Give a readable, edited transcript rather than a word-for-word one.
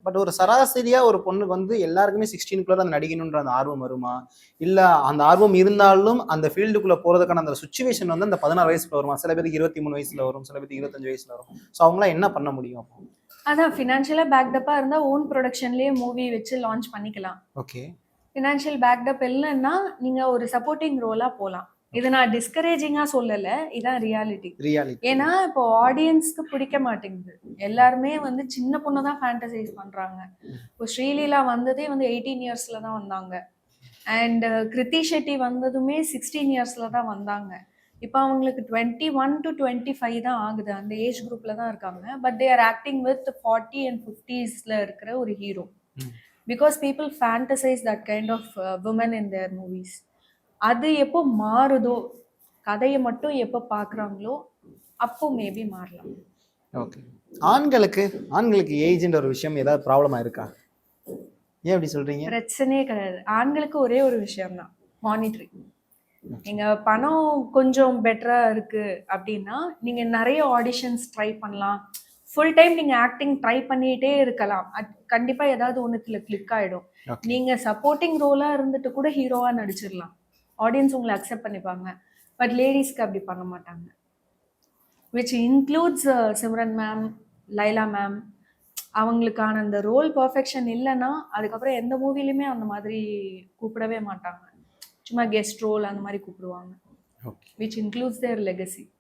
But ஒரு சராசரியா ஒரு பொண்ணுக்கு வந்து எல்லாருக்குமே 16க்குள்ள அந்த நடிக்கணுன்ற அந்த ஆர்வம் வருமா? இல்ல அந்த ஆர்வம் இருந்தாலும் அந்த ஃபீல்டுக்குள்ள போறதுக்கான அந்த சிச்சுவேஷன் வந்து அந்த 16 வயசுல வருமா? சில பேருக்கு 23 வயசுல வரும், சில பேருக்கு 25 வயசுல வரும். ஸோ அவங்களாம் என்ன பண்ண முடியும் அப்போ? அதான் ஃபினான்ஷியலா பேக்டப்பா இருந்தா ஓன் ப்ரொடக்ஷன்லயே மூவி வச்சு லான்ச் பண்ணிக்கலாம். ஓகே. ஃபினான்ஷியல் பேக்டப் இல்லைன்னா நீங்க ஒரு சப்போர்ட்டிங் ரோலா போலாம். இது நான் டிஸ்கரேஜிங்கா சொல்லல. இதான் ரியாலிட்டி. ரியாலிட்டி. ஏன்னா இப்போ ஆடியன்ஸ்க்கு பிடிக்க மாட்டேங்குது. எல்லாருமே வந்து சின்ன பொண்ணு தான் ஃபேண்டசைஸ் பண்றாங்க. இப்போ ஸ்ரீலீலா வந்ததே வந்து 18 இயர்ஸ்ல தான் வந்தாங்க. அண்ட் கிருத்தி ஷெட்டி வந்ததுமே 16 இயர்ஸ்ல தான் வந்தாங்க. இப்போ அவங்களுக்கு 21 to 25 தான் ஆகுது. அந்த ஏஜ் குரூப்ல தான் இருக்காங்க. But they are acting with 40 and 50ஸ்ல இருக்கிற ஒரு hero. Because people fantasize that kind of women in their movies. அது எப்போ மாறுதோ, கதையை மட்டும் எப்போ பார்க்குறாங்களோ அப்போ மேபி மாறலாம். ஓகே. ஆண்களுக்கு ஆண்களுக்கு ஏஜ்ன்ற ஒரு விஷயம் ஏதாவது ப்ராப்ளமா இருக்கா? ஏன் அப்படி சொல்றீங்க? பிரச்சனையே கிடையாது. ஆண்களுக்கு ஒரே ஒரு விஷயம் தான், மானிட்டரிங். நீங்க பணம் கொஞ்சம் பெட்டரா இருக்கு அப்படின்னா நீங்க நிறைய ஆடிஷன்ஸ் ட்ரை பண்ணலாம். ஃபுல் டைம் நீங்க ஆக்டிங் ட்ரை பண்ணிட்டே இருக்கலாம். கண்டிப்பா ஏதாவது ஒண்ணுத்துல கிளிக் ஆயிடும். நீங்க சப்போர்ட்டிங் ரோலா இருந்துட்டு கூட ஹீரோவா நடிச்சிடலாம். ஆடியன்ஸ் உங்களை அக்செப்ட் பண்ணிப்பாங்க. பட் லேடிஸ்க்கு அப்படி பண்ண மாட்டாங்க. Which includes Simran ma'am, Laila ma'am. அவங்களுக்கான அந்த ரோல் பர்ஃபெக்ஷன் இல்லைன்னா அதுக்கப்புறம் எந்த மூவிலையுமே அந்த மாதிரி கூப்பிடவே மாட்டாங்க. சும்மா கெஸ்ட் ரோல் அந்த மாதிரி கூப்பிடுவாங்க. Which includes their legacy.